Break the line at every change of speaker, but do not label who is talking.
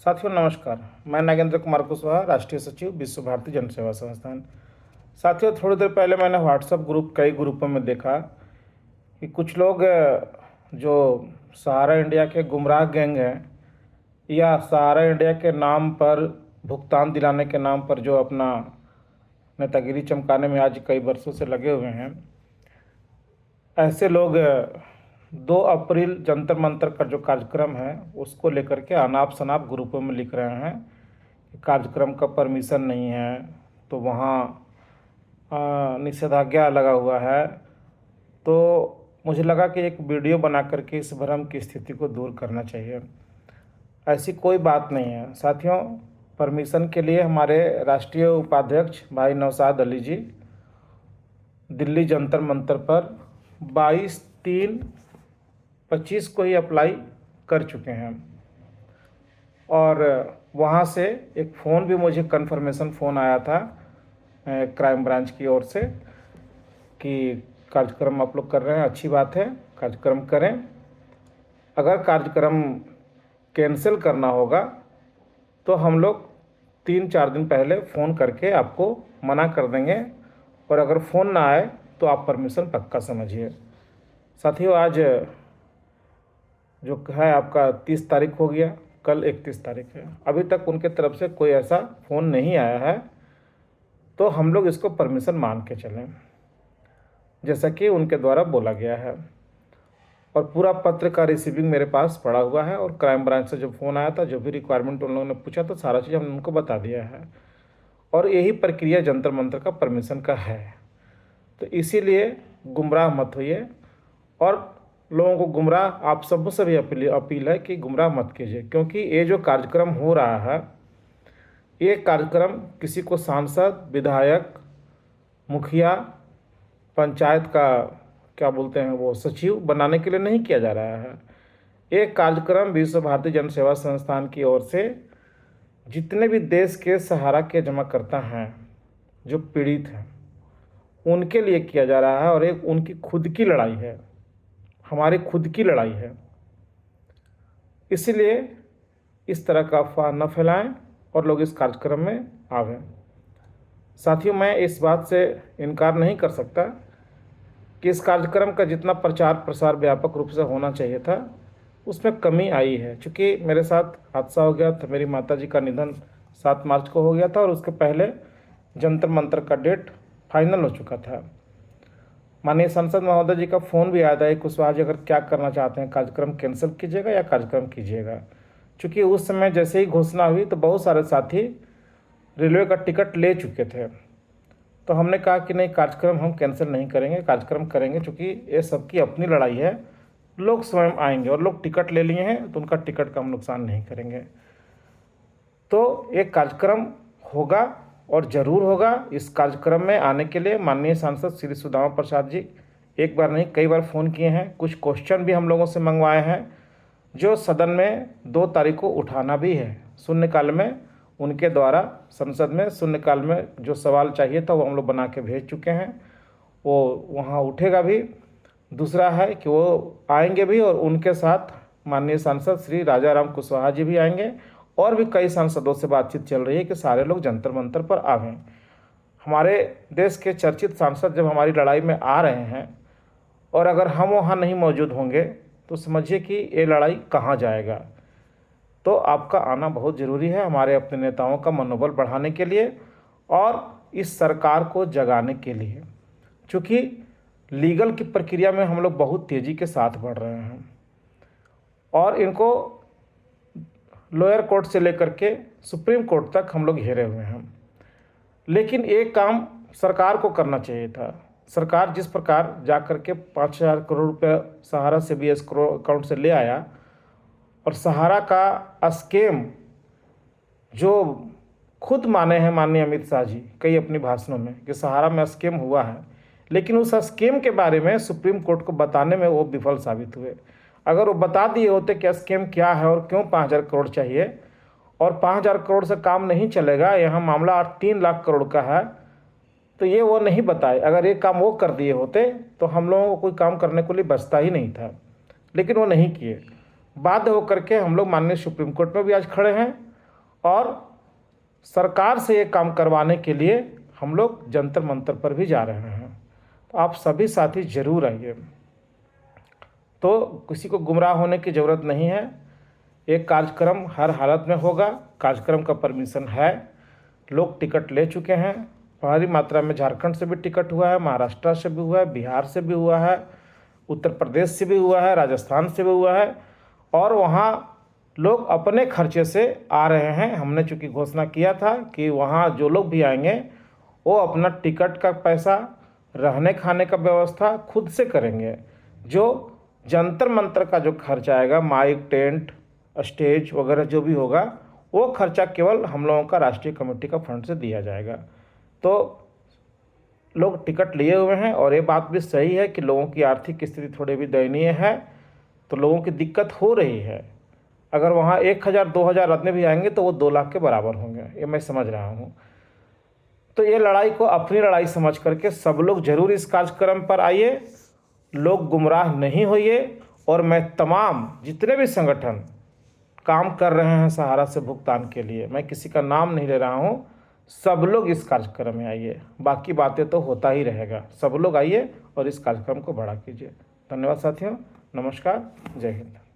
साथियों नमस्कार। मैं नागेंद्र कुमार कुशवाहा, राष्ट्रीय सचिव, विश्व भारती जन सेवा संस्थान। साथियों, थोड़ी देर पहले मैंने व्हाट्सएप कई ग्रुपों में देखा कि कुछ लोग जो सहारा इंडिया के गुमराह गैंग हैं या सहारा इंडिया के नाम पर भुगतान दिलाने के नाम पर जो अपना नेतागिरी चमकाने में आज कई वर्षों से लगे हुए हैं, ऐसे लोग 2 अप्रैल जंतर मंतर का जो कार्यक्रम है उसको लेकर के अनाप शनाप ग्रुपों में लिख रहे हैं कि कार्यक्रम का परमिशन नहीं है, तो वहाँ निषेधाज्ञा लगा हुआ है। तो मुझे लगा कि एक वीडियो बना करके इस भ्रम की स्थिति को दूर करना चाहिए। ऐसी कोई बात नहीं है साथियों। परमिशन के लिए हमारे राष्ट्रीय उपाध्यक्ष भाई नौशाद अली जी दिल्ली जंतर मंतर पर 22/3/25 को ही अप्लाई कर चुके हैं और वहाँ से एक फ़ोन भी मुझे कन्फर्मेशन फ़ोन आया था क्राइम ब्रांच की ओर से कि कार्यक्रम आप लोग कर रहे हैं, अच्छी बात है, कार्यक्रम करें। अगर कार्यक्रम कैंसिल करना होगा तो हम लोग 3-4 दिन पहले फ़ोन करके आपको मना कर देंगे और अगर फ़ोन ना आए तो आप परमिशन पक्का समझिए। साथियों, आज जो है आपका 30 तारीख हो गया, कल 31 तारीख है, अभी तक उनके तरफ से कोई ऐसा फ़ोन नहीं आया है। तो हम लोग इसको परमिशन मान के चलें जैसा कि उनके द्वारा बोला गया है। और पूरा पत्र का रिसीविंग मेरे पास पड़ा हुआ है और क्राइम ब्रांच से जो फ़ोन आया था, जो भी रिक्वायरमेंट उन लोगों ने पूछा था, सारा चीज़ हमने उनको बता दिया है और यही प्रक्रिया जंतर मंतर का परमिशन का है। तो इसीलिए गुमराह मत होइए और लोगों को गुमराह, आप सबसे से भी अपील है कि गुमराह मत कीजिए, क्योंकि ये जो कार्यक्रम हो रहा है ये कार्यक्रम किसी को सांसद, विधायक, मुखिया, पंचायत का क्या बोलते हैं वो सचिव बनाने के लिए नहीं किया जा रहा है। एक कार्यक्रम विश्व भारती जन सेवा संस्थान की ओर से जितने भी देश के सहारा के जमाकर्ता हैं जो पीड़ित हैं उनके लिए किया जा रहा है और एक उनकी खुद की लड़ाई है, हमारी खुद की लड़ाई है। इसलिए इस तरह का अफवाह न फैलाएं और लोग इस कार्यक्रम में आवें। साथियों, मैं इस बात से इनकार नहीं कर सकता कि इस कार्यक्रम का जितना प्रचार प्रसार व्यापक रूप से होना चाहिए था उसमें कमी आई है। चूँकि मेरे साथ हादसा हो गया था, मेरी माताजी का निधन 7 मार्च को हो गया था और उसके पहले जंतर मंतर का डेट फाइनल हो चुका था। माननीय सांसद महोदय जी का फ़ोन भी आया था, कुशवाहा जी अगर क्या करना चाहते हैं, कार्यक्रम कैंसिल कीजिएगा या कार्यक्रम कीजिएगा। चूँकि उस समय जैसे ही घोषणा हुई तो बहुत सारे साथी रेलवे का टिकट ले चुके थे, तो हमने कहा कि नहीं, कार्यक्रम हम कैंसिल नहीं करेंगे, कार्यक्रम करेंगे। चूँकि ये सबकी अपनी लड़ाई है, लोग स्वयं आएंगे और लोग टिकट ले लिए हैं तो उनका टिकट का हम नुकसान नहीं करेंगे। तो एक कार्यक्रम होगा और ज़रूर होगा। इस कार्यक्रम में आने के लिए माननीय सांसद श्री सुदामा प्रसाद जी एक बार नहीं कई बार फ़ोन किए हैं, कुछ क्वेश्चन भी हम लोगों से मंगवाए हैं जो सदन में 2 तारीख को उठाना भी है। शून्यकाल में उनके द्वारा संसद में शून्यकाल में जो सवाल चाहिए था वो हम लोग बना के भेज चुके हैं, वो वहाँ उठेगा भी। दूसरा है कि वो आएंगे भी और उनके साथ माननीय सांसद श्री राजा राम कुशवाहा जी भी आएंगे और भी कई सांसदों से बातचीत चल रही है कि सारे लोग जंतर मंतर पर आवें। हमारे देश के चर्चित सांसद जब हमारी लड़ाई में आ रहे हैं और अगर हम वहाँ नहीं मौजूद होंगे तो समझिए कि ये लड़ाई कहाँ जाएगा। तो आपका आना बहुत ज़रूरी है हमारे अपने नेताओं का मनोबल बढ़ाने के लिए और इस सरकार को जगाने के लिए। चूँकि लीगल की प्रक्रिया में हम लोग बहुत तेज़ी के साथ बढ़ रहे हैं और इनको लोअर कोर्ट से लेकर के सुप्रीम कोर्ट तक हम लोग घेरे हुए हैं। लेकिन एक काम सरकार को करना चाहिए था। सरकार जिस प्रकार जा कर के 5,000 करोड़ रुपये सहारा से भी अकाउंट से ले आया और सहारा का स्कैम जो खुद माने हैं माननीय अमित शाह जी कई अपने भाषणों में कि सहारा में स्कैम हुआ है, लेकिन उस स्कैम के बारे में सुप्रीम कोर्ट को बताने में वो विफल साबित हुए। अगर वो बता दिए होते कि स्कैम क्या है और क्यों 5,000 करोड़ चाहिए और 5,000 करोड़ से काम नहीं चलेगा, यहाँ मामला 3 लाख करोड़ का है, तो ये वो नहीं बताए। अगर ये काम वो कर दिए होते तो हम लोगों को कोई काम करने के लिए बचता ही नहीं था, लेकिन वो नहीं किए। बाध्य होकर के हम लोग माननीय सुप्रीम कोर्ट में भी आज खड़े हैं और सरकार से ये काम करवाने के लिए हम लोग जंतर मंतर पर भी जा रहे हैं। तो आप सभी साथी ज़रूर आइए। तो किसी को गुमराह होने की ज़रूरत नहीं है। एक कार्यक्रम हर हालत में होगा। कार्यक्रम का परमिशन है, लोग टिकट ले चुके हैं। भारी मात्रा में झारखंड से भी टिकट हुआ है, महाराष्ट्र से भी हुआ है, बिहार से भी हुआ है, उत्तर प्रदेश से भी हुआ है, राजस्थान से भी हुआ है। और वहाँ लोग अपने खर्चे से आ रहे हैं। हमने चूँकि घोषणा किया था कि वहाँ जो लोग भी आएंगे वो अपना टिकट का पैसा, रहने खाने का व्यवस्था खुद से करेंगे। जो जंतर मंतर का जो खर्चा आएगा, माइक, टेंट, स्टेज वगैरह जो भी होगा, वो खर्चा केवल हम लोगों का राष्ट्रीय कमेटी का फंड से दिया जाएगा। तो लोग टिकट लिए हुए हैं और ये बात भी सही है कि लोगों की आर्थिक स्थिति थोड़ी भी दयनीय है, तो लोगों की दिक्कत हो रही है। अगर वहाँ 1000-2000 आदमी भी आएंगे तो वो 2 लाख के बराबर होंगे, ये मैं समझ रहा हूँ। तो ये लड़ाई को अपनी लड़ाई समझ करके सब लोग जरूर इस कार्यक्रम पर आइए, लोग गुमराह नहीं होइए। और मैं तमाम जितने भी संगठन काम कर रहे हैं सहारा से भुगतान के लिए, मैं किसी का नाम नहीं ले रहा हूँ, सब लोग इस कार्यक्रम में आइए। बाकी बातें तो होता ही रहेगा। सब लोग आइए और इस कार्यक्रम को बड़ा कीजिए। धन्यवाद साथियों, नमस्कार, जय हिंद।